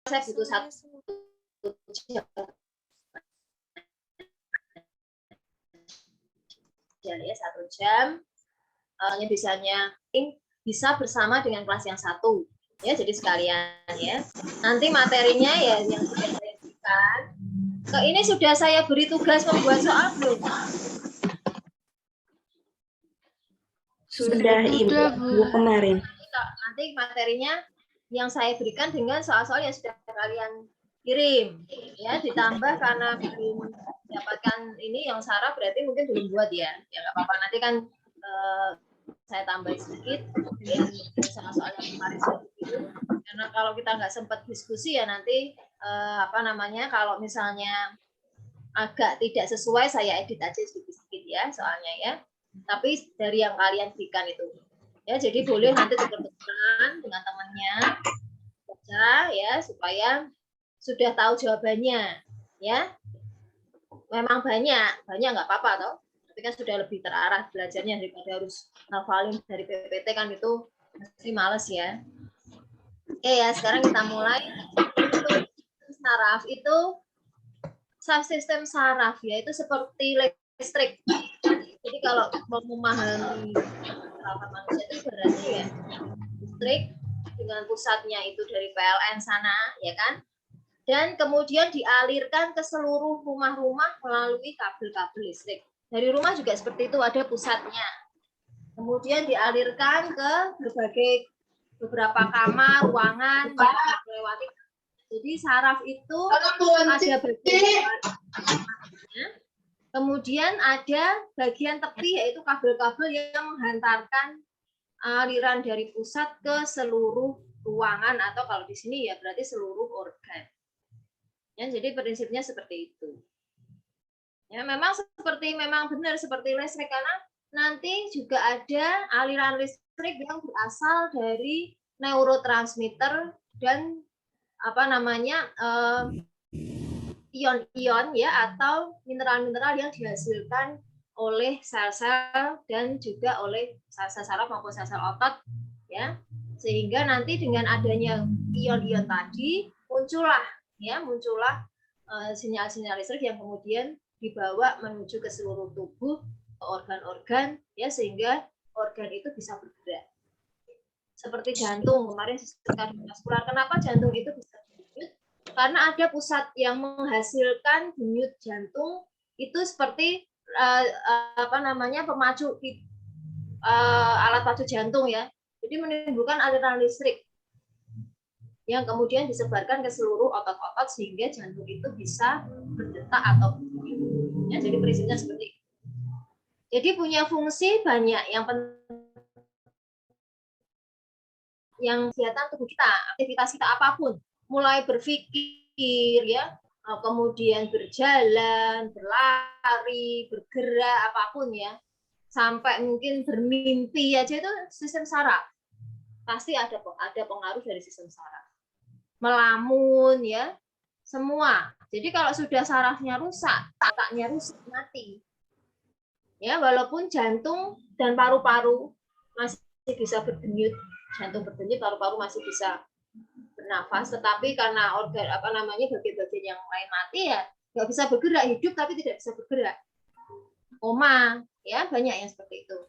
saya butuh 1 jam ya, 1 jam biasanya bisa bersama dengan kelas yang 1 ya, jadi sekalian ya. Nanti materinya ya yang sudah saya berikan. Ini sudah saya beri tugas membuat soal belum? Sudah Ibu kemarin. Nanti materinya yang saya berikan dengan soal-soal yang sudah kalian kirim ya, ditambah karena belum mendapatkan ini yang Sarah berarti mungkin belum buat ya. Ya nggak apa-apa, nanti kan saya tambah sedikit dengan soal-soal yang kemarin saya kirim. Karena kalau kita nggak sempat diskusi ya nanti kalau misalnya agak tidak sesuai saya edit aja sedikit-sedikit ya soalnya ya. Tapi dari yang kalian berikan itu ya, jadi boleh nanti tukar-tukaran dengan temannya baca ya, supaya sudah tahu jawabannya ya. Memang banyak nggak apa-apa toh, tapi kan sudah lebih terarah belajarnya daripada harus ngafalin dari PPT kan, itu mesti males ya. Oke ya, sekarang kita mulai. Saraf itu subsistem saraf ya, itu seperti listrik. Jadi kalau mau memahami saraf manusia itu berarti ya listrik dengan pusatnya itu dari PLN sana ya kan, dan kemudian dialirkan ke seluruh rumah-rumah melalui kabel-kabel listrik. Dari rumah juga seperti itu, ada pusatnya, kemudian dialirkan ke beberapa kamar, ruangan yang melewati. Jadi saraf itu ada bagian, kemudian ada bagian tepi yaitu kabel-kabel yang menghantarkan aliran dari pusat ke seluruh ruangan, atau kalau di sini ya berarti seluruh organ. Ya, jadi prinsipnya seperti itu. Ya, memang benar seperti listrik, karena nanti juga ada aliran listrik yang berasal dari neurotransmitter dan ion-ion ya, atau mineral-mineral yang dihasilkan oleh sel-sel dan juga oleh sel-sel saraf maupun sel-sel otot ya, sehingga nanti dengan adanya ion-ion tadi muncullah sinyal-sinyal listrik yang kemudian dibawa menuju ke seluruh tubuh, ke organ-organ ya, sehingga organ itu bisa bergerak. Seperti jantung kemarin sistem kardiovaskular, kenapa jantung itu bisa berdenyut? Karena ada pusat yang menghasilkan denyut jantung itu seperti pemacu alat pacu jantung ya. Jadi menimbulkan aliran listrik yang kemudian disebarkan ke seluruh otot-otot sehingga jantung itu bisa berdetak atau berdenyut. Ya, jadi prinsipnya seperti itu. Jadi punya fungsi banyak yang kegiatan tubuh kita, aktivitas kita apapun, mulai berpikir ya, kemudian berjalan, berlari, bergerak, apapun ya, sampai mungkin bermimpi aja, itu sistem saraf. Pasti ada pengaruh dari sistem saraf. Melamun ya, semua. Jadi kalau sudah sarafnya rusak, otaknya rusak, mati. Ya, walaupun jantung dan paru-paru masih bisa berdenyut, jantung berdenyut, paru-paru masih bisa bernafas, tetapi karena organ bagian-bagian yang lain mati ya, nggak bisa bergerak, hidup tapi tidak bisa bergerak, koma ya, banyak yang seperti itu.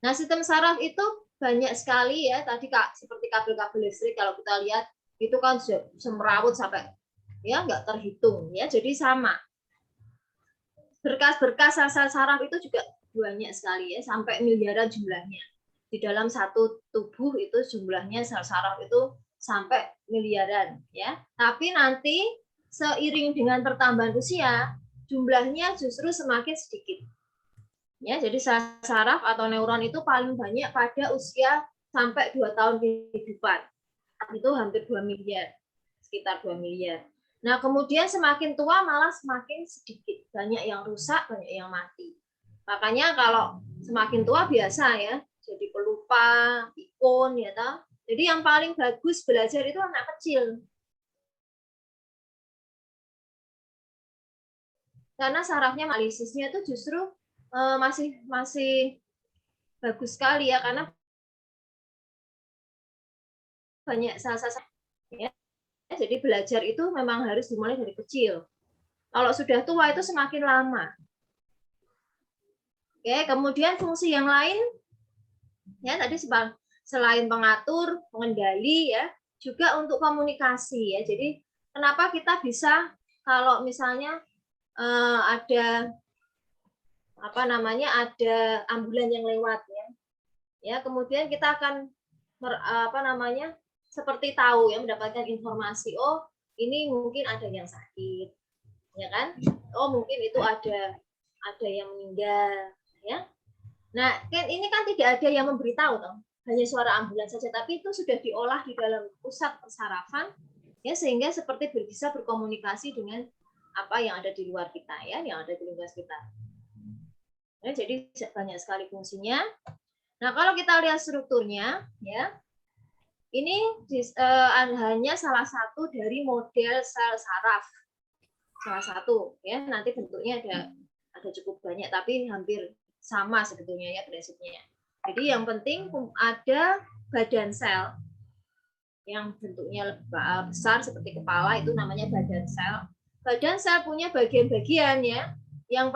Nah, sistem saraf itu banyak sekali ya, tadi seperti kabel-kabel listrik kalau kita lihat itu kan semerawut sampai ya nggak terhitung ya, jadi sama. Berkas-berkas sel-sel saraf itu juga banyak sekali ya, sampai miliaran jumlahnya. Di dalam satu tubuh itu jumlahnya sel saraf itu sampai miliaran ya. Tapi nanti seiring dengan pertambahan usia, jumlahnya justru semakin sedikit. Ya, jadi sel saraf atau neuron itu paling banyak pada usia sampai 2 tahun kehidupan. Itu hampir 2 miliar, sekitar 2 miliar. Nah, kemudian semakin tua malah semakin sedikit, banyak yang rusak, banyak yang mati. Makanya kalau semakin tua biasa ya, jadi pelupa, pikun ya toh. Jadi yang paling bagus belajar itu anak kecil. Karena sarafnya analisisnya itu justru masih bagus sekali ya, karena banyak sel-sel ya. Jadi belajar itu memang harus dimulai dari kecil. Kalau sudah tua itu semakin lama. Oke, kemudian fungsi yang lain ya tadi selain pengatur, pengendali ya, juga untuk komunikasi ya. Jadi kenapa kita bisa kalau misalnya ada ada ambulan yang lewat ya. Ya, kemudian kita akan seperti tahu ya, mendapatkan informasi, oh ini mungkin ada yang sakit. Ya kan? Oh, mungkin itu ada yang meninggal ya. Nah, kan ini kan tidak ada yang memberitahu toh. Hanya suara ambulans saja, tapi itu sudah diolah di dalam pusat persarafan ya, sehingga seperti bisa berkomunikasi dengan apa yang ada di luar kita ya, yang ada di lingkungan kita. Ya, jadi banyak sekali fungsinya. Nah, kalau kita lihat strukturnya ya, ini hanya salah satu dari model sel saraf. Salah satu ya, nanti bentuknya ada cukup banyak tapi hampir sama sebetulnya ya prinsipnya. Jadi yang penting ada badan sel yang bentuknya besar seperti kepala, itu namanya badan sel. Badan sel punya bagian-bagian ya. Yang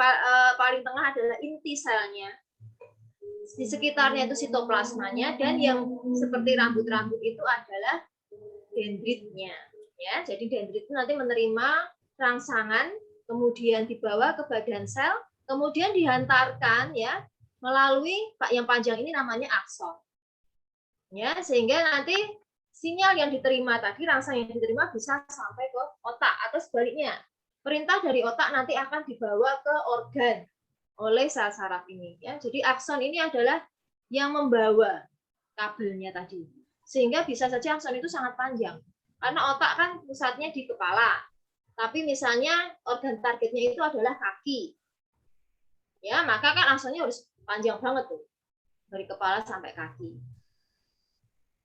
paling tengah adalah inti selnya. Di sekitarnya itu sitoplasmanya, dan yang seperti rambut-rambut itu adalah dendritnya. Ya, jadi dendrit itu nanti menerima rangsangan, kemudian dibawa ke badan sel, kemudian dihantarkan ya melalui yang panjang ini namanya akson. Ya, sehingga nanti sinyal yang diterima tadi, rangsang yang diterima bisa sampai ke otak atau sebaliknya. Perintah dari otak nanti akan dibawa ke organ oleh sel saraf ini ya. Jadi akson ini adalah yang membawa kabelnya tadi. Sehingga bisa saja akson itu sangat panjang. Karena otak kan pusatnya di kepala. Tapi misalnya organ targetnya itu adalah kaki. Ya, maka kan aksonnya harus panjang banget tuh. Dari kepala sampai kaki.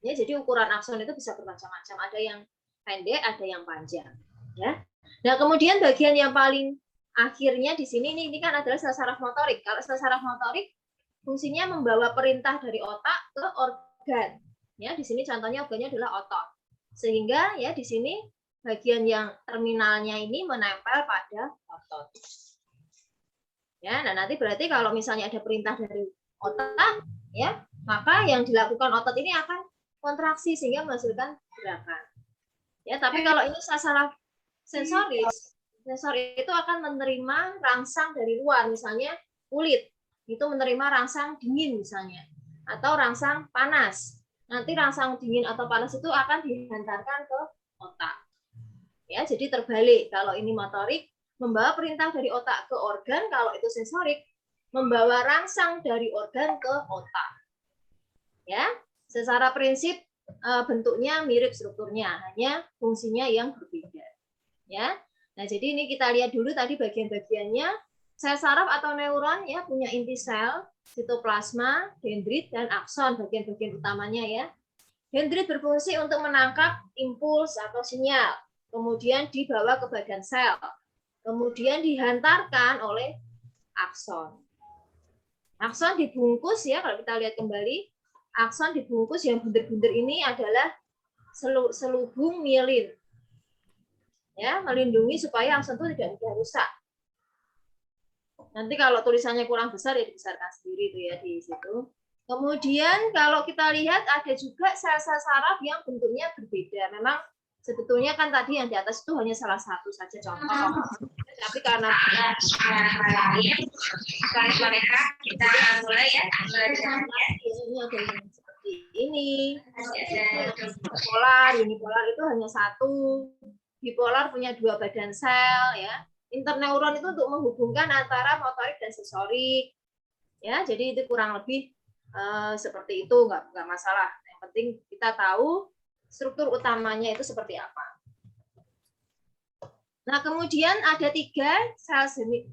Ya, jadi ukuran akson itu bisa bermacam-macam. Ada yang pendek, ada yang panjang. Ya. Nah, kemudian bagian yang paling akhirnya di sini ini kan adalah sel saraf motorik. Kalau sel saraf motorik fungsinya membawa perintah dari otak ke organ. Ya, di sini contohnya organnya adalah otot. Sehingga ya di sini bagian yang terminalnya ini menempel pada otot. Ya, nah nanti berarti kalau misalnya ada perintah dari otak, ya, maka yang dilakukan otot ini akan kontraksi sehingga menghasilkan gerakan. Ya, tapi kalau ini sel saraf sensoris, sensor itu akan menerima rangsang dari luar, misalnya kulit itu menerima rangsang dingin misalnya, atau rangsang panas. Nanti rangsang dingin atau panas itu akan dihantarkan ke otak. Ya, jadi terbalik. Kalau ini motorik, membawa perintah dari otak ke organ, kalau itu sensorik, membawa rangsang dari organ ke otak. Ya, secara prinsip bentuknya mirip strukturnya, hanya fungsinya yang berbeda. Ya. Nah, jadi ini kita lihat dulu tadi bagian-bagiannya. Sel saraf atau neuron ya punya inti sel, sitoplasma, dendrit, dan akson, bagian-bagian utamanya ya. Dendrit berfungsi untuk menangkap impuls atau sinyal, kemudian dibawa ke badan sel, kemudian dihantarkan oleh akson. Akson dibungkus ya, kalau kita lihat kembali, akson dibungkus yang bunder-bunder ini adalah selubung mielin. Ya, melindungi supaya akson itu tidak mudah rusak. Nanti kalau tulisannya kurang besar ya dibesarkan sendiri tuh ya di situ. Kemudian kalau kita lihat ada juga sel-sel saraf yang bentuknya berbeda. Memang sebetulnya kan tadi yang di atas itu hanya salah satu saja contoh. Tapi karena mereka kita mulai ya ini ada yang seperti ini. Bipolar, unipolar itu hanya satu. Bipolar punya 2 badan sel ya. Interneuron itu untuk menghubungkan antara motorik dan sensorik. Ya, jadi itu kurang lebih seperti itu, nggak masalah. Yang penting kita tahu struktur utamanya itu seperti apa. Nah, kemudian ada 3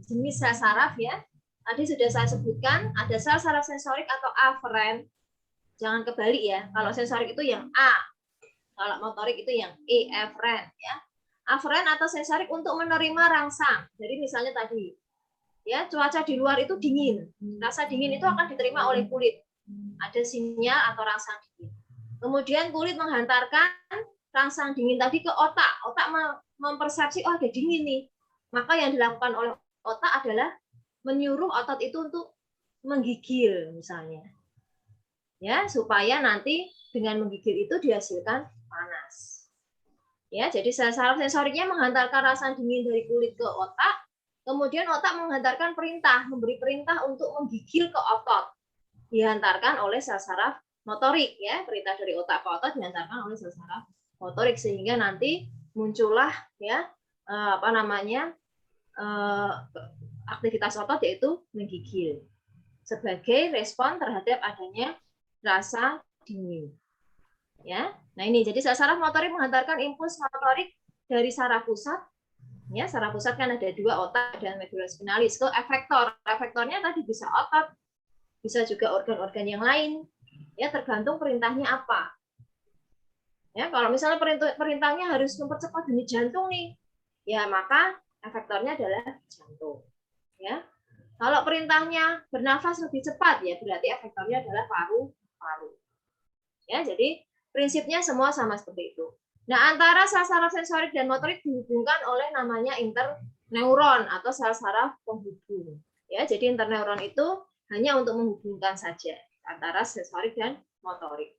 jenis sel saraf ya. Tadi sudah saya sebutkan, ada sel saraf sensorik atau aferen. Jangan kebalik ya. Kalau sensorik itu yang A, kalau motorik itu yang E, aferen ya. Aferen atau sensorik untuk menerima rangsang. Jadi misalnya tadi, ya cuaca di luar itu dingin. Rasa dingin itu akan diterima oleh kulit. Ada sinyal atau rangsang dingin. Kemudian kulit menghantarkan rangsang dingin tadi ke otak. Otak mempersepsi, oh ada dingin nih. Maka yang dilakukan oleh otak adalah menyuruh otot itu untuk menggigil misalnya. Ya, supaya nanti dengan menggigil itu dihasilkan panas. Ya, jadi sel saraf sensoriknya menghantarkan rasa dingin dari kulit ke otak, kemudian otak menghantarkan perintah, memberi perintah untuk menggigil ke otot. Dihantarkan oleh sel saraf motorik ya, perintah dari otak ke otot dihantarkan oleh sel saraf motorik sehingga nanti muncullah ya aktivitas otot yaitu menggigil sebagai respon terhadap adanya rasa dingin. Ya. Nah, ini jadi sel saraf motorik menghantarkan impuls motorik dari saraf pusat. Ya, saraf pusat kan ada dua, otak dan medula spinalis ke efektor. Efektornya tadi bisa otot, bisa juga organ-organ yang lain. Ya, tergantung perintahnya apa. Ya, kalau misalnya perintahnya harus mempercepat denyut jantung nih, ya maka efektornya adalah jantung. Ya. Kalau perintahnya bernafas lebih cepat, ya berarti efektornya adalah paru-paru. Ya, jadi prinsipnya semua sama seperti itu. Nah, antara sel saraf sensorik dan motorik dihubungkan oleh namanya interneuron atau sel saraf penghubung. Ya, jadi interneuron itu hanya untuk menghubungkan saja antara sensorik dan motorik.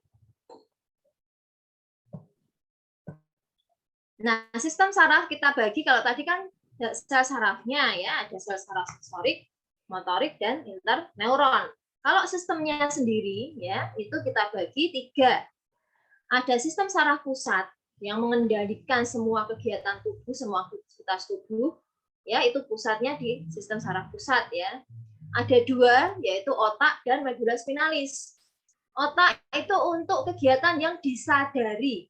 Nah, sistem saraf kita bagi, kalau tadi kan sel sarafnya ya, ada sel saraf sensorik, motorik, dan interneuron. Kalau sistemnya sendiri ya, itu kita bagi 3. Ada sistem saraf pusat yang mengendalikan semua kegiatan tubuh, semua aktivitas tubuh, ya itu pusatnya di sistem saraf pusat ya. Ada 2, yaitu otak dan medula spinalis. Otak itu untuk kegiatan yang disadari,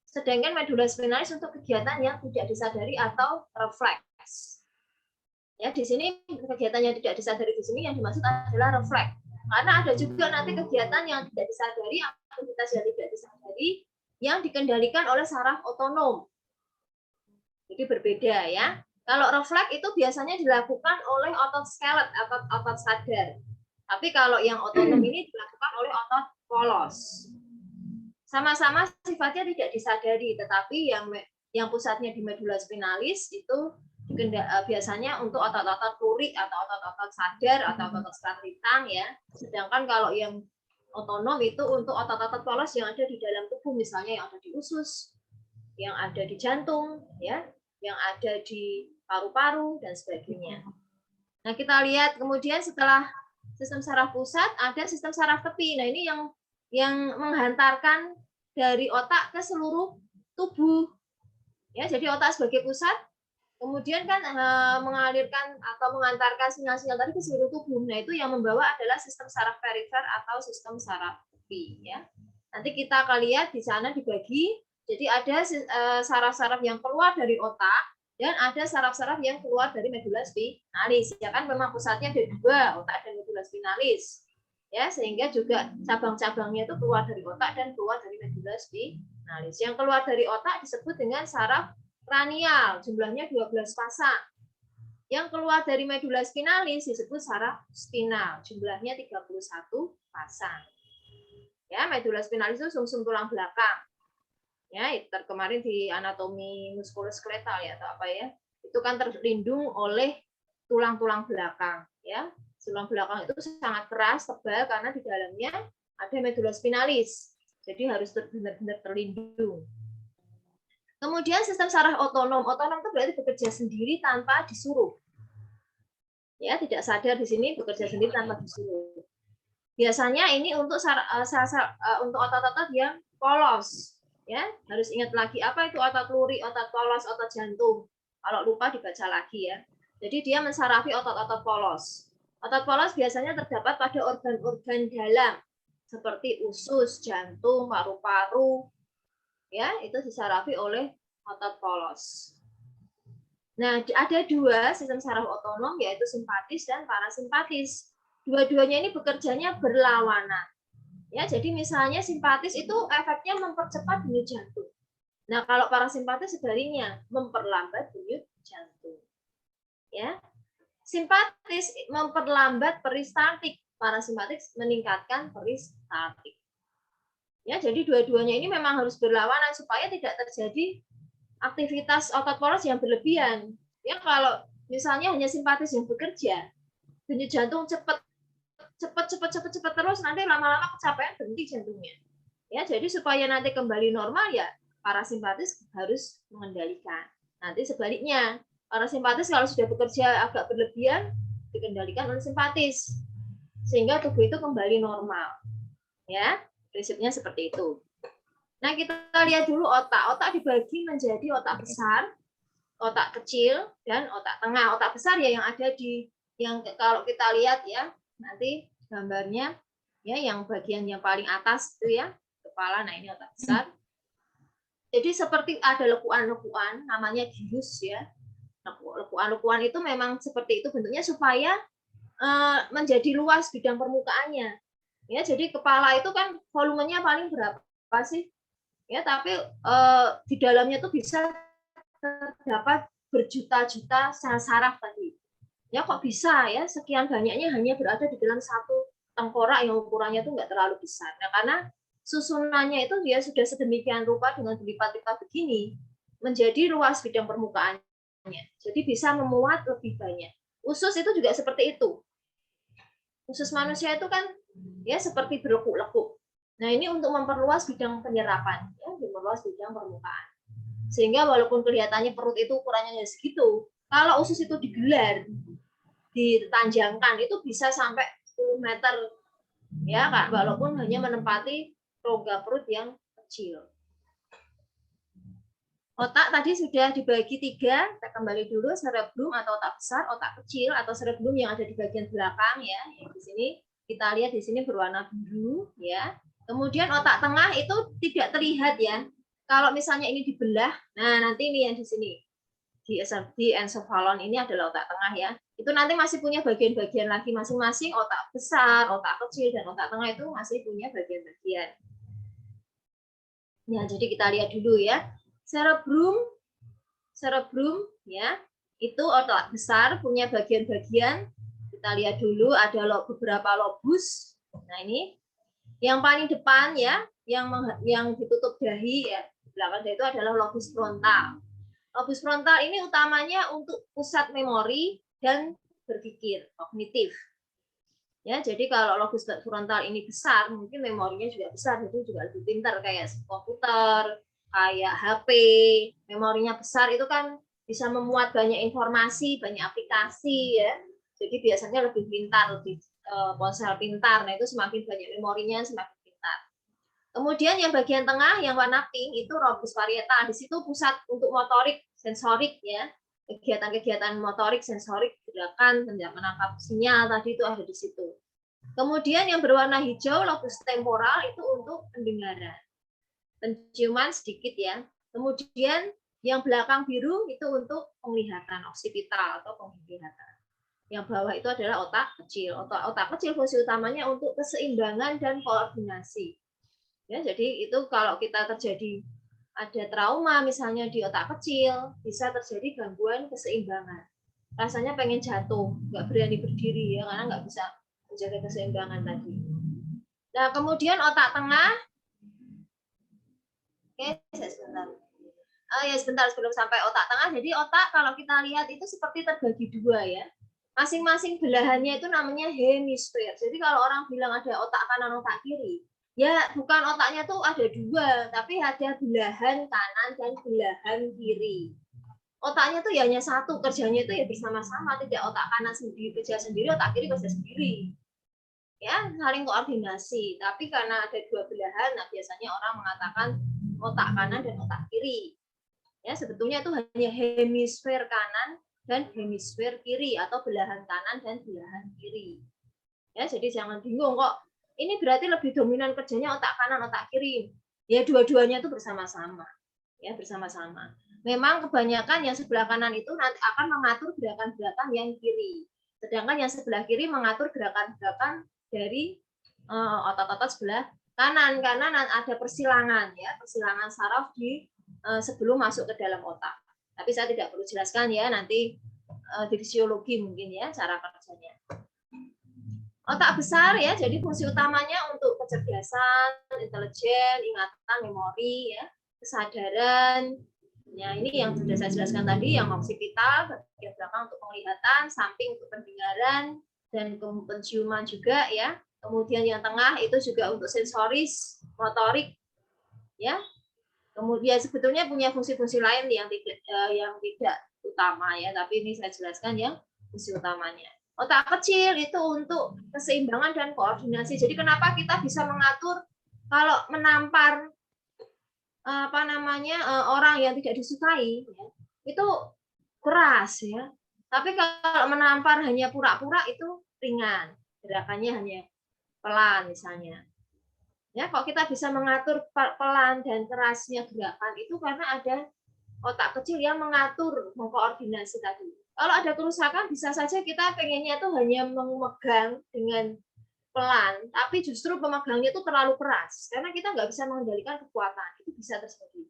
sedangkan medula spinalis untuk kegiatan yang tidak disadari atau refleks. Ya, di sini kegiatan yang tidak disadari di sini yang dimaksud adalah refleks. Karena ada juga nanti kegiatan yang tidak disadari, aktivitas yang tidak disadari yang dikendalikan oleh saraf otonom. Jadi berbeda ya. Kalau refleks itu biasanya dilakukan oleh otot skelet, otot sadar. Tapi kalau yang otonom ini dilakukan oleh otot polos. Sama-sama sifatnya tidak disadari, tetapi yang pusatnya di medula spinalis itu biasanya untuk otot-otot lurik atau otot-otot sadar atau otot skeletal ya. Sedangkan kalau yang otonom itu untuk otot-otot polos yang ada di dalam tubuh, misalnya yang ada di usus, yang ada di jantung, ya, yang ada di paru-paru dan sebagainya. Nah, kita lihat kemudian setelah sistem saraf pusat ada sistem saraf tepi. Nah, ini yang menghantarkan dari otak ke seluruh tubuh. Ya, jadi otak sebagai pusat, kemudian kan mengalirkan atau mengantarkan sinyal-sinyal tadi ke seluruh tubuh. Nah, itu yang membawa adalah sistem saraf perifer atau sistem saraf tepi. Ya. Nanti kita akan lihat di sana dibagi. Jadi ada saraf-saraf yang keluar dari otak dan ada saraf-saraf yang keluar dari medula spinalis. Ya kan memang pusatnya ada 2, otak dan medula spinalis. Ya, sehingga juga cabang-cabangnya itu keluar dari otak dan keluar dari medula spinalis. Yang keluar dari otak disebut dengan saraf kranial, jumlahnya 12 pasang. Yang keluar dari medula spinalis disebut saraf spinal, jumlahnya 31 pasang. Ya, medula spinalis itu sumsum tulang belakang. Ya, itu kemarin di anatomi muskuloskeletal ya atau apa ya. Itu kan terlindung oleh tulang-tulang belakang, ya. Tulang belakang itu sangat keras, tebal karena di dalamnya ada medula spinalis. Jadi harus benar-benar terlindung. Kemudian sistem saraf otonom. Otonom itu berarti bekerja sendiri tanpa disuruh. Ya, tidak sadar di sini bekerja sendiri tanpa disuruh. Biasanya ini untuk untuk otot-otot yang polos. Ya, harus ingat lagi apa itu otot lurik, otot polos, otot jantung. Kalau lupa dibaca lagi ya. Jadi dia mensarafi otot-otot polos. Otot polos biasanya terdapat pada organ-organ dalam seperti usus, jantung, paru-paru. Ya, itu disarafi oleh otot polos. Nah, ada 2 sistem saraf otonom yaitu simpatis dan parasimpatis. Dua-duanya ini bekerjanya berlawanan. Ya, jadi misalnya simpatis itu efeknya mempercepat denyut jantung. Nah, kalau parasimpatis sebaliknya memperlambat denyut jantung. Ya. Simpatis memperlambat peristaltik, parasimpatik meningkatkan peristaltik. Ya, jadi dua-duanya ini memang harus berlawanan supaya tidak terjadi aktivitas otot poros yang berlebihan. Ya, kalau misalnya hanya simpatis yang bekerja, denyut jantung cepat terus, nanti lama-lama kecapean, berhenti jantungnya. Ya, jadi supaya nanti kembali normal ya parasimpatis harus mengendalikan. Nanti sebaliknya, parasimpatis kalau sudah bekerja agak berlebihan dikendalikan oleh simpatis sehingga tubuh itu kembali normal. Ya, prinsipnya seperti itu. Nah, kita lihat dulu otak. Otak dibagi menjadi otak besar, otak kecil, dan otak tengah. Otak besar ya yang ada di yang kalau kita lihat ya, nanti gambarnya ya yang bagian yang paling atas itu ya, kepala. Nah, ini otak besar. Jadi seperti ada lekuan-lekuan namanya gyrus ya. Lekuan-lekuan itu memang seperti itu bentuknya supaya menjadi luas bidang permukaannya. Ya, jadi kepala itu kan volumenya paling berapa sih? Ya, tapi di dalamnya tuh bisa terdapat berjuta-juta sel saraf tadi. Ya, kok bisa ya sekian banyaknya hanya berada di dalam satu tengkorak yang ukurannya tuh nggak terlalu besar. Nah, karena susunannya itu dia sudah sedemikian rupa dengan berlipat-lipat begini, menjadi luas bidang permukaannya. Jadi bisa memuat lebih banyak. Usus itu juga seperti itu. Usus manusia itu kan ya seperti berlekuk-lekuk. Nah, ini untuk memperluas bidang penyerapan, ya, memperluas bidang permukaan. Sehingga walaupun kelihatannya perut itu ukurannya segitu, kalau usus itu digelar, ditanjangkan itu bisa sampai 10 meter, ya Kak, walaupun hanya menempati rongga perut yang kecil. Otak tadi sudah dibagi 3, kita kembali dulu, cerebrum atau otak besar, otak kecil atau cerebrum yang ada di bagian belakang ya, yang di sini kita lihat di sini berwarna biru ya. Kemudian otak tengah itu tidak terlihat ya. Kalau misalnya ini dibelah, nah nanti ini yang di sini di encephalon ini adalah otak tengah ya. Itu nanti masih punya bagian-bagian lagi masing-masing, otak besar, otak kecil dan otak tengah itu masih punya bagian-bagian. Ya, jadi kita lihat dulu ya. Cerebrum ya, itu otak besar punya bagian-bagian. Kita lihat dulu ada beberapa lobus. Nah, ini yang paling depan ya, yang ditutup dahi ya, belakang dahi itu adalah lobus frontal. Lobus frontal ini utamanya untuk pusat memori dan berpikir, kognitif. Ya, jadi kalau lobus frontal ini besar, mungkin memorinya juga besar, jadi juga lebih pintar kayak komputer, kayak HP, memorinya besar itu kan bisa memuat banyak informasi, banyak aplikasi ya. Jadi biasanya lebih pintar, lebih ponsel pintar. Nah, itu semakin banyak memorinya, semakin pintar. Kemudian yang bagian tengah yang warna pink itu lobus parietal. Di situ pusat untuk motorik, sensorik ya. Kegiatan-kegiatan motorik, sensorik, gerakan, menangkap sinyal tadi itu ada di situ. Kemudian yang berwarna hijau lobus temporal itu untuk pendengaran. Penciuman sedikit ya. Kemudian yang belakang biru itu untuk penglihatan, oksipital atau penglihatan. Yang bawah itu adalah otak kecil. Otak kecil fungsi utamanya untuk keseimbangan dan koordinasi. Ya, jadi itu kalau kita terjadi ada trauma misalnya di otak kecil, bisa terjadi gangguan keseimbangan. Rasanya pengen jatuh, nggak berani berdiri ya karena nggak bisa menjaga keseimbangan tadi. Nah, kemudian otak tengah, oke, saya sebentar. Ya sebentar sebelum sampai otak tengah. Jadi otak kalau kita lihat itu seperti terbagi dua ya. Masing-masing belahannya itu namanya hemisfer. Jadi kalau orang bilang ada otak kanan, otak kiri, ya bukan otaknya tuh ada dua, tapi ada belahan kanan dan belahan kiri. Otaknya tuh ya hanya satu, kerjanya itu ya bersama-sama, tidak otak kanan sendiri kerja sendiri, otak kiri kerja sendiri. Ya, saling koordinasi. Tapi karena ada dua belahan, nah biasanya orang mengatakan otak kanan dan otak kiri. Ya, sebetulnya itu hanya hemisfer kanan dan hemisfer kiri atau belahan kanan dan belahan kiri. Ya, jadi jangan bingung kok. Ini berarti lebih dominan kerjanya otak kanan, otak kiri. Ya, dua-duanya itu bersama-sama. Ya, bersama-sama. Memang kebanyakan yang sebelah kanan itu nanti akan mengatur gerakan-gerakan yang kiri. Sedangkan yang sebelah kiri mengatur gerakan-gerakan dari otot-otot sebelah kanan karena ada persilangan ya, persilangan saraf di sebelum masuk ke dalam otak. Tapi saya tidak perlu jelaskan ya, nanti di fisiologi mungkin ya cara kerjanya. Otak besar ya, jadi fungsi utamanya untuk kecerdasan, intelijen, ingatan, memori, ya, kesadaran. Ya, ini yang sudah saya jelaskan tadi, yang oksipital, bagian belakang untuk penglihatan, samping untuk pendengaran, dan penciuman juga ya. Kemudian yang tengah itu juga untuk sensoris, motorik, ya. Kemudian sebetulnya punya fungsi-fungsi lain yang tidak utama ya, tapi ini saya jelaskan yang fungsi utamanya. Otak kecil itu untuk keseimbangan dan koordinasi. Jadi kenapa kita bisa mengatur kalau menampar orang yang tidak disukai ya, itu keras ya. Tapi kalau menampar hanya pura-pura itu ringan, gerakannya hanya pelan misalnya. Ya, kok kita bisa mengatur pelan dan kerasnya gerakan itu karena ada otak kecil yang mengatur, mengkoordinasi tadi. Kalau ada kerusakan bisa saja kita pengennya itu hanya memegang dengan pelan, tapi justru pemegangnya itu terlalu keras karena kita nggak bisa mengendalikan kekuatan, itu bisa terjadi.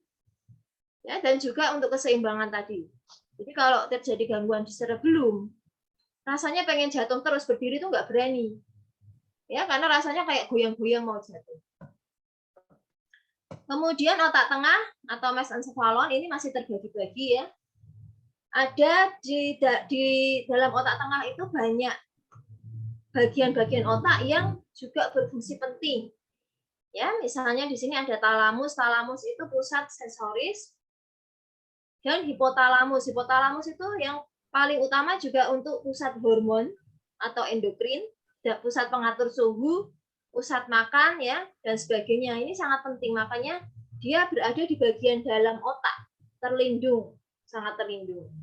Ya, dan juga untuk keseimbangan tadi. Jadi kalau terjadi gangguan di cerebellum, rasanya pengen jatuh terus, berdiri itu nggak berani. Ya, karena rasanya kayak goyang-goyang mau jatuh. Kemudian otak tengah atau mesencephalon ini masih terbagi-bagi ya. Ada di dalam otak tengah itu banyak bagian-bagian otak yang juga berfungsi penting. Ya, misalnya di sini ada talamus. Talamus itu pusat sensoris dan hipotalamus. Hipotalamus itu yang paling utama juga untuk pusat hormon atau endokrin, pusat pengatur suhu, pusat makan ya dan sebagainya. Ini sangat penting, makanya dia berada di bagian dalam otak, terlindung, sangat terlindung.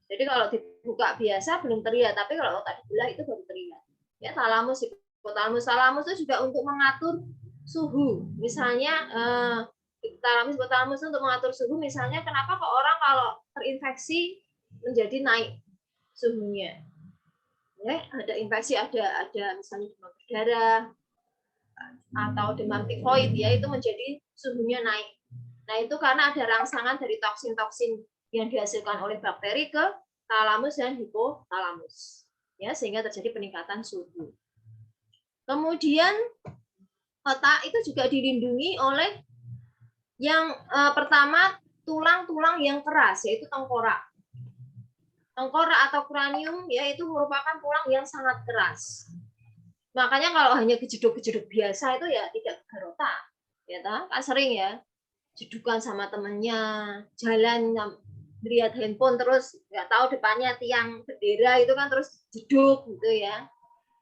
Jadi kalau dibuka biasa belum terlihat, tapi kalau otak dibelah itu baru terlihat. Ya, talamus, hipotalamus. Talamus itu juga untuk mengatur suhu. Misalnya talamus, hipotalamus untuk mengatur suhu. Misalnya kenapa kok orang kalau terinfeksi menjadi naik suhunya? Ya, ada infeksi, ada misalnya demam berdarah atau demam tifoid ya, itu menjadi suhunya naik. Nah, itu karena ada rangsangan dari toksin-toksin yang dihasilkan oleh bakteri ke talamus dan hipotalamus. Ya, sehingga terjadi peningkatan suhu. Kemudian otak itu juga dilindungi oleh yang pertama tulang-tulang yang keras, yaitu tengkorak. Tengkorak atau kranium ya itu merupakan tulang yang sangat keras. Makanya kalau hanya kejeduk-kejeduk biasa itu ya tidak gegar otak. Ya kan sering ya. Jedukan sama temennya, jalan lihat handphone terus nggak tahu depannya tiang bendera itu kan terus jeduk gitu ya.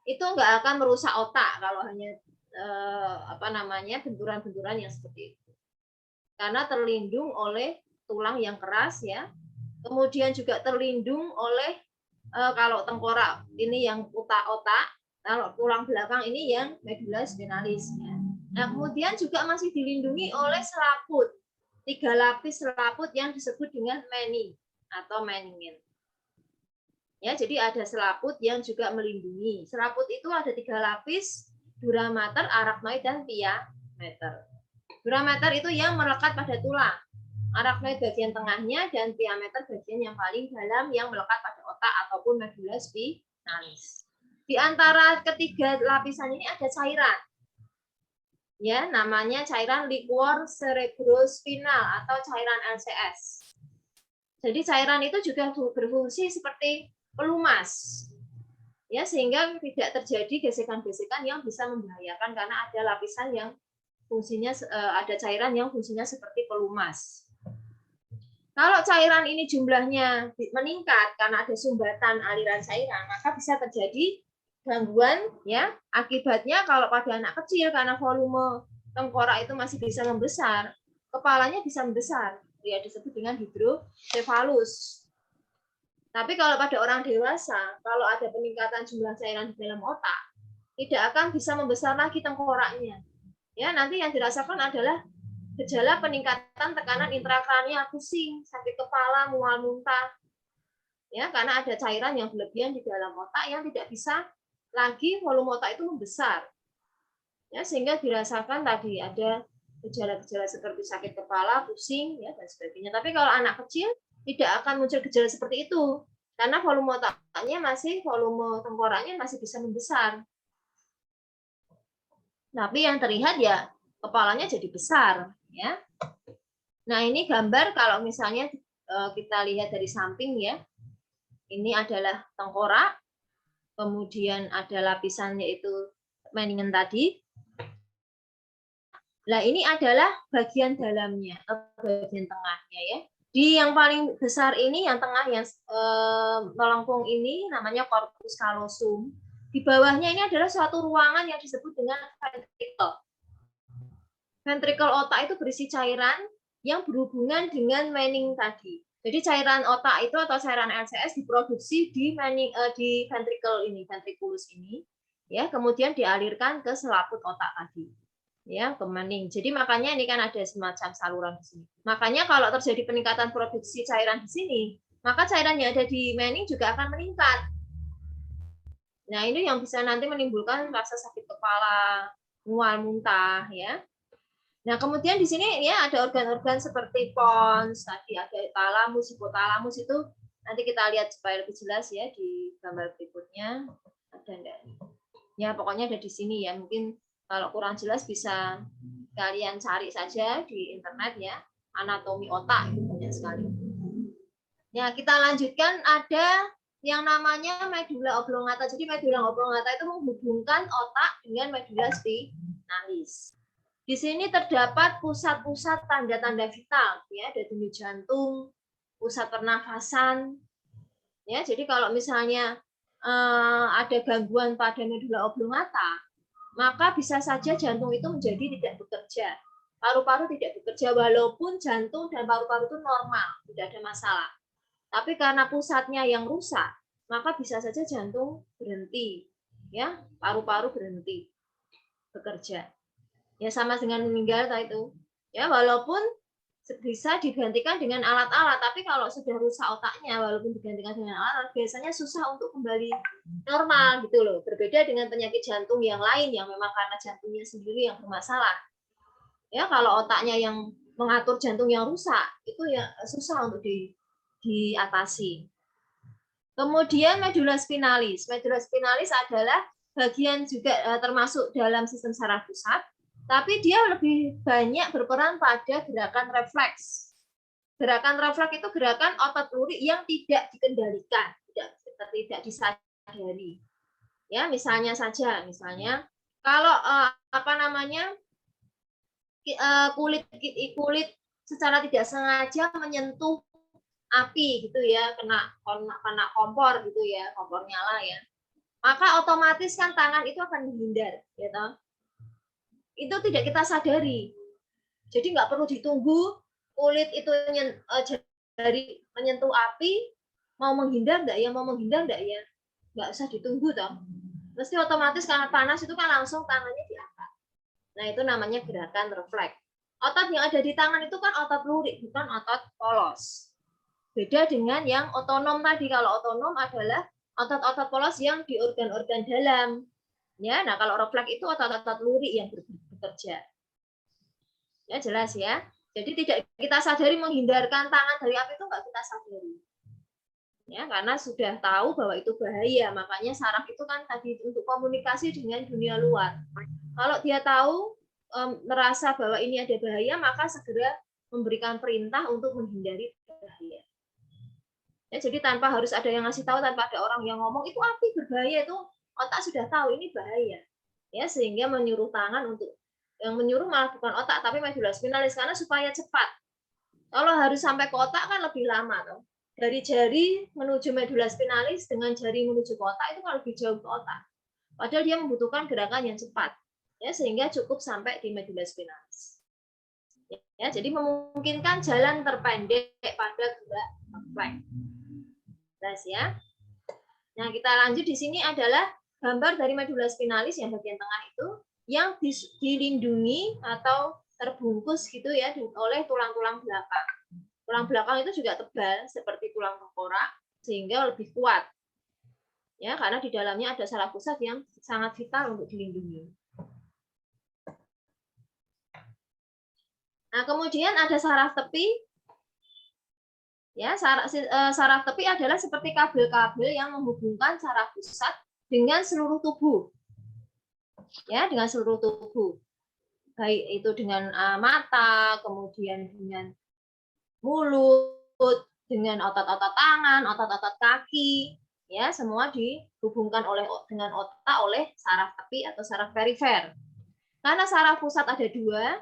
Itu nggak akan merusak otak kalau hanya benturan-benturan yang seperti itu. Karena terlindung oleh tulang yang keras ya. Kemudian juga terlindung oleh kalau tengkorak ini yang otak, kalau tulang belakang ini yang medula spinalis ya. Nah, kemudian juga masih dilindungi oleh selaput. 3 lapis selaput yang disebut dengan mening atau meningen. Ya, jadi ada selaput yang juga melindungi. Selaput itu ada 3 lapis, dura mater, arachnoid, dan pia mater. Dura mater itu yang melekat pada tulang. Arachnoid bagian tengahnya dan pia mater bagian yang paling dalam yang melekat pada otak ataupun medula spinalis. Di antara ketiga lapisan ini ada cairan. Ya, namanya cairan liquor cerebrospinal atau cairan LCS. Jadi cairan itu juga berfungsi seperti pelumas. Ya, sehingga tidak terjadi gesekan-gesekan yang bisa membahayakan karena ada lapisan yang fungsinya ada cairan yang fungsinya seperti pelumas. Kalau cairan ini jumlahnya meningkat karena ada sumbatan aliran cairan, maka bisa terjadi gangguan ya. Akibatnya kalau pada anak kecil karena volume tengkorak itu masih bisa membesar, kepalanya bisa membesar, ya disebut dengan hidrosefalus. Tapi kalau pada orang dewasa, kalau ada peningkatan jumlah cairan di dalam otak, tidak akan bisa membesar lagi tengkoraknya. Ya, nanti yang dirasakan adalah gejala peningkatan tekanan intrakranial, pusing, sakit kepala, mual muntah. Ya, karena ada cairan yang berlebihan di dalam otak yang tidak bisa lagi volume otak itu membesar. Ya, sehingga dirasakan tadi ada gejala-gejala seperti sakit kepala, pusing, ya dan sebagainya. Tapi kalau anak kecil tidak akan muncul gejala seperti itu karena volume otaknya volume tengkoraknya masih bisa membesar. Tapi yang terlihat ya kepalanya jadi besar, ya. Nah, ini gambar kalau misalnya kita lihat dari samping ya. Ini adalah tengkorak, kemudian ada lapisan yaitu meningen tadi. Nah, ini adalah bagian dalamnya, bagian tengahnya ya. Di yang paling besar ini, yang tengah yang melengkung ini namanya corpus callosum. Di bawahnya ini adalah suatu ruangan yang disebut dengan ventricle. Ventricle otak itu berisi cairan yang berhubungan dengan mening tadi. Jadi cairan otak itu atau cairan LCS diproduksi di ventricle ini, ventriculus ini, ya, kemudian dialirkan ke selaput otak tadi, ya, ke mening. Jadi makanya ini kan ada semacam saluran di sini. Makanya kalau terjadi peningkatan produksi cairan di sini, maka cairan yang ada di mening juga akan meningkat. Nah, ini yang bisa nanti menimbulkan rasa sakit kepala, mual, muntah, ya. Nah, kemudian di sini ya ada organ-organ seperti pons, tadi ada talamus, hipotalamus itu nanti kita lihat supaya lebih jelas ya di gambar berikutnya. Ada enggak? Ya, pokoknya ada di sini ya. Mungkin kalau kurang jelas bisa kalian cari saja di internet ya. Anatomi otak itu banyak sekali. Ya, kita lanjutkan ada yang namanya medulla oblongata. Jadi medulla oblongata itu menghubungkan otak dengan medulla spinalis. Di sini terdapat pusat-pusat tanda-tanda vital, ya, ada denyut jantung, pusat pernafasan, ya. Jadi kalau misalnya ada gangguan pada medulla oblongata, maka bisa saja jantung itu menjadi tidak bekerja, paru-paru tidak bekerja, walaupun jantung dan paru-paru itu normal, tidak ada masalah. Tapi karena pusatnya yang rusak, maka bisa saja jantung berhenti, ya, paru-paru berhenti bekerja. Ya sama dengan meninggal itu. Ya walaupun bisa digantikan dengan alat-alat, tapi kalau sudah rusak otaknya walaupun digantikan dengan alat biasanya susah untuk kembali normal gitu loh. Berbeda dengan penyakit jantung yang lain yang memang karena jantungnya sendiri yang bermasalah. Ya kalau otaknya yang mengatur jantung yang rusak itu ya susah untuk diatasi. Kemudian medulla spinalis. Medulla spinalis adalah bagian juga termasuk dalam sistem saraf pusat. Tapi dia lebih banyak berperan pada gerakan refleks. Gerakan refleks itu gerakan otot lurik yang tidak dikendalikan, tidak disadari. Ya, misalnya kalau kulit secara tidak sengaja menyentuh api gitu ya, kena kompor gitu ya, kompor nyala ya. Maka otomatis kan tangan itu akan menghindar, gitu. Itu tidak kita sadari. Jadi nggak perlu ditunggu kulit itu jari menyentuh api, mau menghindar nggak ya, nggak usah ditunggu toh. Mesti otomatis karena panas itu kan langsung tangannya diangkat. Nah itu namanya gerakan refleks. Otot yang ada di tangan itu kan otot lurik, bukan otot polos. Beda dengan yang otonom tadi. Kalau otonom adalah otot-otot polos yang di organ-organ dalam. Ya, nah kalau refleks itu otot-otot lurik yang bekerja. Ya jelas ya. Jadi tidak kita sadari menghindarkan tangan dari api itu nggak kita sadari. Ya, karena sudah tahu bahwa itu bahaya. Makanya saraf itu kan tadi untuk komunikasi dengan dunia luar. Kalau dia tahu merasa bahwa ini ada bahaya, maka segera memberikan perintah untuk menghindari bahaya. Ya, jadi tanpa harus ada yang ngasih tahu, tanpa ada orang yang ngomong itu api berbahaya, itu otak sudah tahu ini bahaya. Ya, sehingga menyuruh tangan untuk yang menyuruh malah bukan otak tapi medulla spinalis karena supaya cepat. Kalau harus sampai ke otak kan lebih lama toh. Dari jari menuju medulla spinalis dengan jari menuju ke otak itu kan lebih jauh ke otak. Padahal dia membutuhkan gerakan yang cepat. Ya, sehingga cukup sampai di medulla spinalis. Ya, jadi memungkinkan jalan terpendek pada gerak refleks. Jelas ya. Nah, kita lanjut di sini adalah gambar dari medulla spinalis yang bagian tengah itu yang dilindungi atau terbungkus gitu ya oleh tulang-tulang belakang. Tulang belakang itu juga tebal seperti tulang tengkorak sehingga lebih kuat. Ya, karena di dalamnya ada saraf pusat yang sangat vital untuk dilindungi. Nah, kemudian ada saraf tepi. Ya, saraf tepi adalah seperti kabel-kabel yang menghubungkan saraf pusat dengan seluruh tubuh. ya, dengan seluruh tubuh. Baik itu dengan mata, kemudian dengan mulut, dengan otot-otot tangan, otot-otot kaki, ya, semua dihubungkan dengan otak oleh saraf tepi atau saraf perifer. Karena saraf pusat ada dua,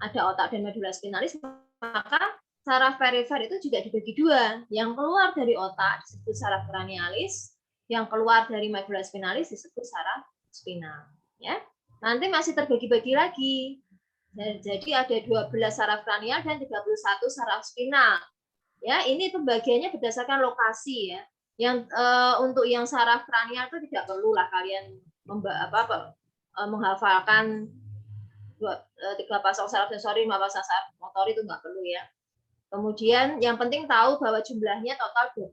ada otak dan medula spinalis, maka saraf perifer itu juga dibagi dua. Yang keluar dari otak disebut saraf cranialis, yang keluar dari medula spinalis disebut saraf spinal. Ya, nanti masih terbagi-bagi lagi. Jadi ada 12 saraf kranial dan 31 saraf spinal. Ya, ini pembagiannya berdasarkan lokasi ya. Yang untuk yang saraf kranial itu tidak perlulah kalian menghafalkan 3 pasang saraf sensori, 5 pasang saraf motor, itu nggak perlu ya. Kemudian yang penting tahu bahwa jumlahnya total 12.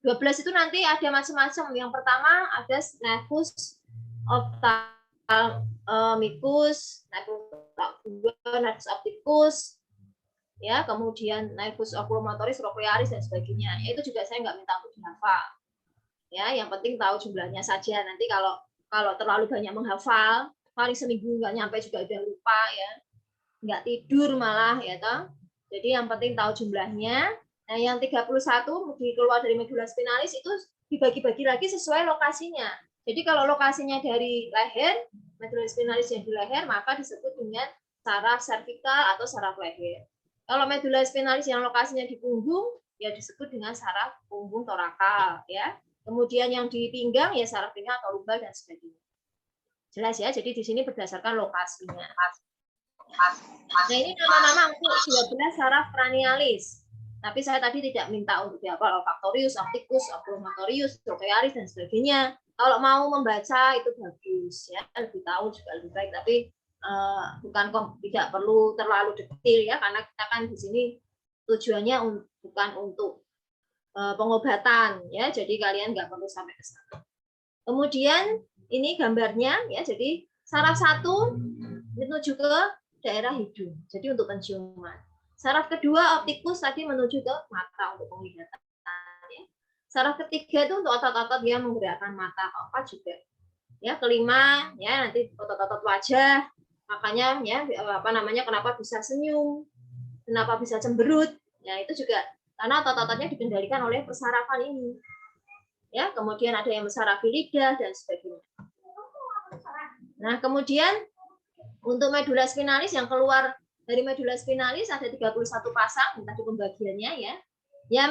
12 itu nanti ada macam-macam. Yang pertama ada nervus ophthalmicus, nervus opticus, ya, kemudian nervus oculomotoris, trochlearis dan sebagainya. Ya, itu juga saya nggak minta untuk dihafal. Ya, yang penting tahu jumlahnya saja. Nanti kalau terlalu banyak menghafal, paling seminggu nggak nyampe juga udah lupa ya, nggak tidur malah ya toh. Jadi yang penting tahu jumlahnya. Nah, yang 31 keluar dari medula spinalis itu dibagi-bagi lagi sesuai lokasinya. Jadi kalau lokasinya dari leher, medula spinalis yang di leher, maka disebut dengan saraf servikal atau saraf leher. Kalau medula spinalis yang lokasinya di punggung, ya disebut dengan saraf punggung torakal ya. Kemudian yang di pinggang ya saraf pinggang atau lumbal dan sebagainya. Jelas ya, jadi di sini berdasarkan lokasinya. Nah, ini nama-nama untuk 12 saraf cranialis. Tapi saya tadi tidak minta untuk dihafal olfaktorius, opticus, oculomotorius, trochlearis dan sebagainya. Kalau mau membaca itu bagus ya, lebih tahu juga lebih baik. Tapi tidak perlu terlalu detail ya, karena kita kan di sini tujuannya bukan untuk pengobatan ya. Jadi kalian nggak perlu sampai ke sana. Kemudian ini gambarnya ya. Jadi saraf 1 menuju ke daerah hidung, jadi untuk penciuman. Saraf kedua optikus tadi menuju ke mata untuk penglihatan. Ya. Saraf ketiga itu untuk otot-otot yang menggerakkan mata, keempat juga. Ya, kelima ya nanti otot-otot wajah. Makanya ya kenapa bisa senyum, kenapa bisa cemberut. Ya, itu juga karena otot-ototnya dikendalikan oleh persarafan ini. Ya, kemudian ada yang mensarafi lidah dan sebagainya. Nah, kemudian untuk medula spinalis yang keluar dari medula spinalis ada 31 pasang, tadi pembagiannya ya. Ya,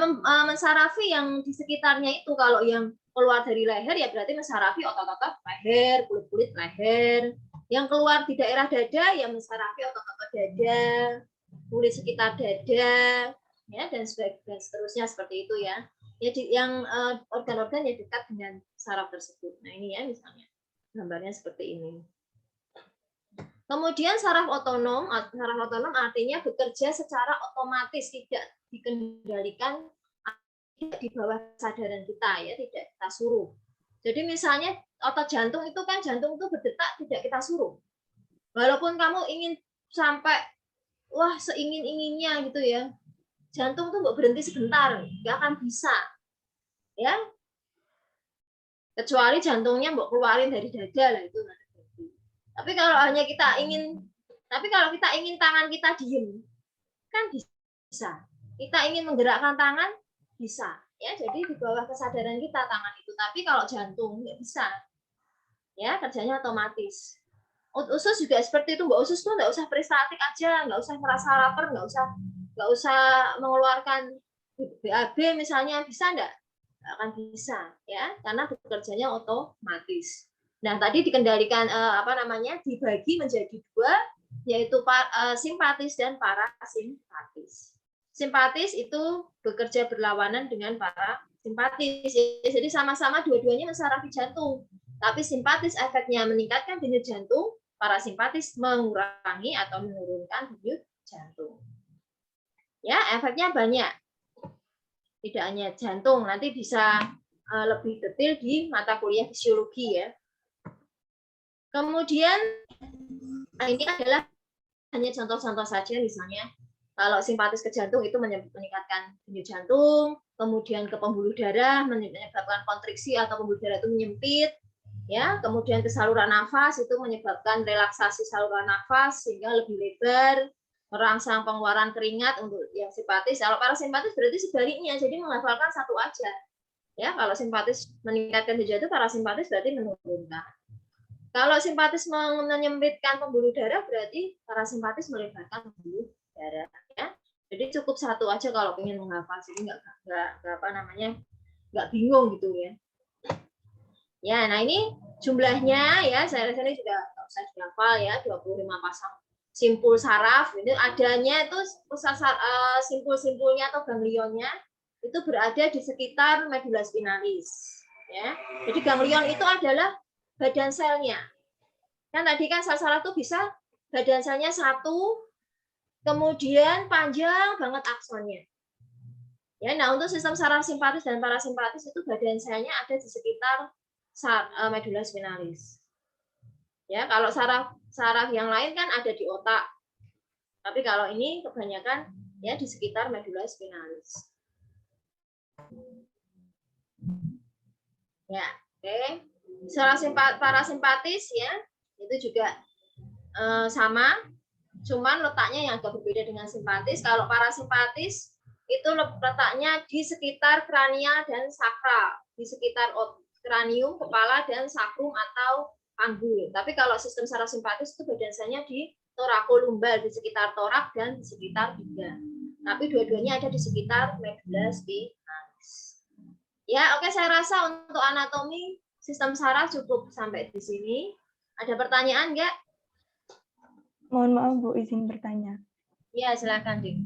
mensarafi yang di sekitarnya itu. Kalau yang keluar dari leher ya berarti mensarafi otot-otot leher, kulit-kulit leher. Yang keluar di daerah dada ya mensarafi otot-otot dada, kulit sekitar dada, ya, dan seterusnya seperti itu ya. Ya, yang organ-organ yang dekat dengan saraf tersebut. Nah, ini ya misalnya gambarnya seperti ini. Kemudian saraf otonom artinya bekerja secara otomatis, tidak dikendalikan, tidak di bawah kesadaran kita ya, tidak kita suruh. Jadi misalnya otot jantung itu kan, jantung itu berdetak tidak kita suruh. Walaupun kamu ingin sampai wah seingin-inginnya gitu ya, jantung tuh berhenti sebentar, nggak akan bisa ya, kecuali jantungnya mau keluarin dari dada lah itu. Tapi kalau kita ingin tangan kita diem, kan bisa. Kita ingin menggerakkan tangan, bisa. Ya, jadi di bawah kesadaran kita tangan itu. Tapi kalau jantung nggak bisa. Ya, kerjanya otomatis. Usus juga seperti itu. Mbak Usus tuh nggak usah peristatik aja, nggak usah merasa lapar, nggak usah mengeluarkan BAB misalnya, bisa nggak? Nggak akan bisa, ya, karena bekerjanya otomatis. Nah, tadi dikendalikan dibagi menjadi dua, yaitu simpatis dan parasimpatis. Simpatis itu bekerja berlawanan dengan parasimpatis. Jadi sama-sama dua-duanya mensarafi jantung. Tapi simpatis efeknya meningkatkan denyut jantung, parasimpatis mengurangi atau menurunkan denyut jantung. Ya, efeknya banyak. Tidak hanya jantung, nanti bisa lebih detail di mata kuliah fisiologi ya. Kemudian ini adalah hanya contoh-contoh saja, misalnya kalau simpatis ke jantung itu meningkatkan denyut jantung, kemudian ke pembuluh darah menyebabkan kontriksi atau pembuluh darah itu menyempit, Ya, kemudian ke saluran nafas itu menyebabkan relaksasi saluran nafas sehingga lebih lebar, merangsang pengeluaran keringat untuk yang simpatis. Kalau parasimpatis berarti sebaliknya, jadi menghafalkan satu aja. Ya, kalau simpatis meningkatkan deja itu, parasimpatis berarti menurunkan. Kalau simpatis menyempitkan pembuluh darah berarti parasimpatis melebarkan pembuluh darah. Ya, jadi cukup satu aja kalau ingin menghafal, jadi nggak bingung gitu ya. Ya, nah ini jumlahnya ya, saya rasa ini sudah saya hafal ya, 25 pasang simpul saraf. Ini adanya itu pusat simpul-simpulnya atau ganglionnya itu berada di sekitar medula spinalis. Ya, jadi ganglion itu adalah badan selnya. Kan tadi kan sel saraf itu bisa badan selnya satu, kemudian panjang banget aksonnya. Ya, nah untuk sistem saraf simpatis dan parasimpatis itu badan selnya ada di sekitar medula spinalis. Ya, kalau saraf yang lain kan ada di otak. Tapi kalau ini kebanyakan ya di sekitar medula spinalis. Ya, oke. Saraf parasimpatis ya, itu juga sama, cuman letaknya yang agak berbeda dengan simpatis. Kalau parasimpatis itu letaknya di sekitar krania dan sakral, di sekitar kranium, kepala, dan sakrum atau panggul. Tapi kalau sistem saraf simpatis itu badan selnya di torakolumbar, di sekitar torak dan di sekitar pinggang. Tapi dua-duanya ada di sekitar medula spinalis. Ya, oke, saya rasa untuk anatomi sistem saraf cukup sampai di sini. Ada pertanyaan nggak? Mohon maaf Bu, izin bertanya. Ya, silakan, Dik.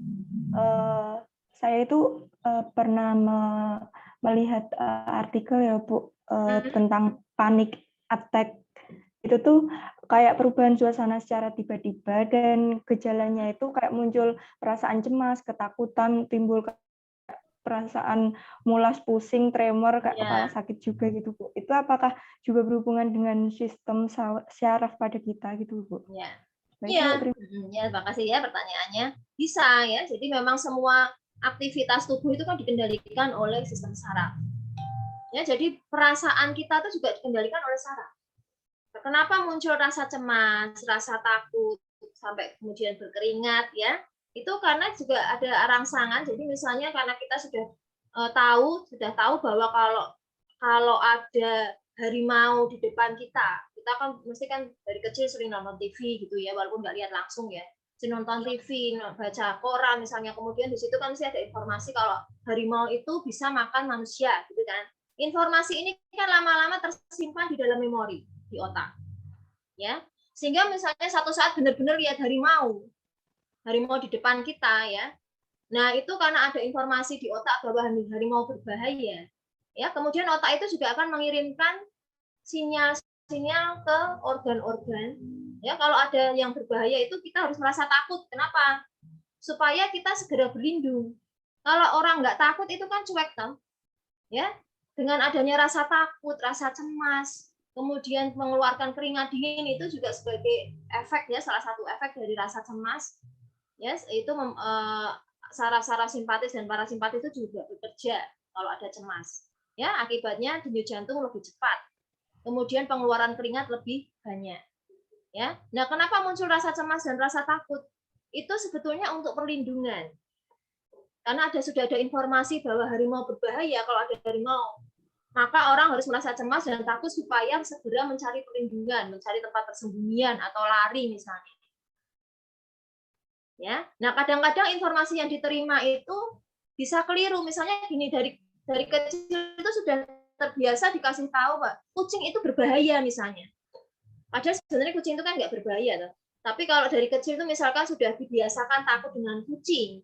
Saya itu pernah melihat artikel ya Bu tentang panic attack. Itu tuh kayak perubahan suasana secara tiba-tiba dan gejalanya itu kayak muncul perasaan cemas, ketakutan, timbul perasaan mulas, pusing, tremor, kayak kepala sakit juga gitu Bu. Itu apakah juga berhubungan dengan sistem syaraf pada kita gitu Bu? Ya. Iya, ya, terima kasih ya pertanyaannya. Bisa ya, jadi memang semua aktivitas tubuh itu kan dikendalikan oleh sistem saraf. Ya, jadi perasaan kita itu juga dikendalikan oleh saraf. Kenapa muncul rasa cemas, rasa takut, sampai kemudian berkeringat ya? Itu karena juga ada rangsangan. Jadi misalnya karena kita sudah tahu bahwa kalau ada harimau di depan kita kan mesti kan dari kecil sering nonton TV gitu ya, walaupun nggak lihat langsung ya, sering nonton TV, baca koran misalnya, kemudian di situ kan mesti ada informasi kalau harimau itu bisa makan manusia gitu kan. Informasi ini kan lama-lama tersimpan di dalam memori di otak, ya, sehingga misalnya satu saat benar-benar lihat harimau di depan kita ya, nah itu karena ada informasi di otak bahwa harimau berbahaya. Ya, kemudian otak itu juga akan mengirimkan sinyal ke organ-organ. Ya, kalau ada yang berbahaya itu kita harus merasa takut. Kenapa? Supaya kita segera berlindung. Kalau orang nggak takut itu kan cuek toh. Ya, dengan adanya rasa takut, rasa cemas, kemudian mengeluarkan keringat dingin itu juga sebagai efek ya, salah satu efek dari rasa cemas. Ya, itu saraf-saraf simpatis dan parasimpatis itu juga bekerja kalau ada cemas. Ya, akibatnya denyut jantung lebih cepat. Kemudian pengeluaran keringat lebih banyak. Ya. Nah, kenapa muncul rasa cemas dan rasa takut? Itu sebetulnya untuk perlindungan. Karena sudah ada informasi bahwa harimau berbahaya, kalau ada harimau, maka orang harus merasa cemas dan takut supaya segera mencari perlindungan, mencari tempat persembunyian atau lari misalnya. Ya. Nah, kadang-kadang informasi yang diterima itu bisa keliru. Misalnya gini, dari kecil itu sudah terbiasa dikasih tahu, Pak, kucing itu berbahaya misalnya. Padahal sebenarnya kucing itu kan nggak berbahaya, toh. Tapi kalau dari kecil itu misalkan sudah dibiasakan takut dengan kucing,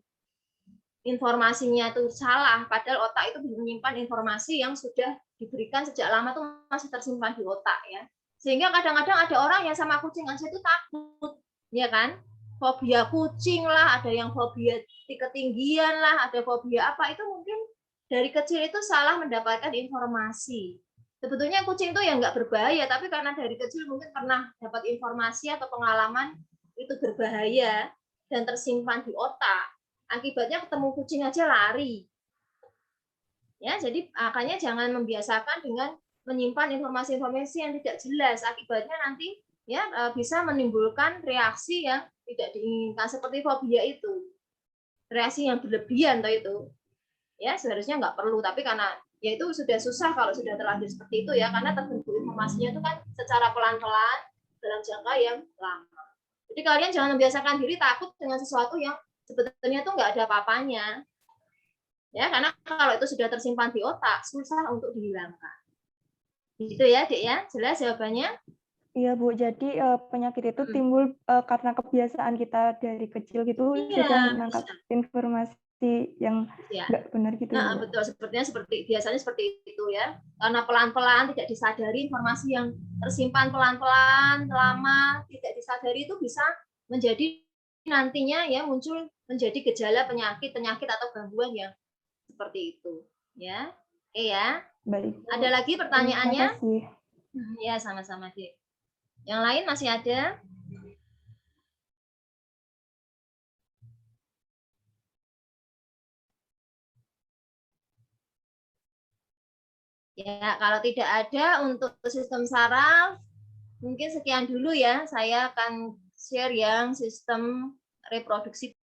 informasinya itu salah, padahal otak itu menyimpan informasi yang sudah diberikan sejak lama tuh masih tersimpan di otak ya. Sehingga kadang-kadang ada orang yang sama kucing aja itu takut, ya kan? Fobia kucing lah, ada yang fobia ketinggian lah, ada fobia apa, itu mungkin dari kecil itu salah mendapatkan informasi. Sebetulnya kucing itu ya nggak berbahaya, tapi karena dari kecil mungkin pernah dapat informasi atau pengalaman itu berbahaya dan tersimpan di otak. Akibatnya ketemu kucing aja lari. Ya, jadi makanya jangan membiasakan dengan menyimpan informasi-informasi yang tidak jelas, akibatnya nanti ya bisa menimbulkan reaksi yang tidak diinginkan seperti fobia itu, reaksi yang berlebihan toh itu, ya seharusnya nggak perlu, tapi karena ya itu sudah susah kalau sudah terlanjur seperti itu ya, karena terbentuk informasinya itu kan secara pelan-pelan dalam jangka yang lama. Jadi kalian jangan membiasakan diri takut dengan sesuatu yang sebetulnya itu nggak ada apa-apanya, ya karena kalau itu sudah tersimpan di otak susah untuk dihilangkan. Gitu ya, Dek ya, jelas jawabannya? Iya Bu, jadi penyakit itu timbul karena kebiasaan kita dari kecil gitu Iya, sudah menangkap informasi yang ya. nggak benar gitu ya Bu. Betul, sepertinya biasanya seperti itu ya. Karena pelan-pelan tidak disadari informasi yang tersimpan pelan-pelan lama tidak disadari itu bisa menjadi nantinya ya muncul menjadi gejala penyakit atau gangguan yang seperti itu ya. Oke ya. Baik. Ada lagi pertanyaannya? Terima kasih. Ya, sama-sama, Dek. Yang lain masih ada? Ya, kalau tidak ada untuk sistem saraf, mungkin sekian dulu ya. Saya akan share yang sistem reproduksi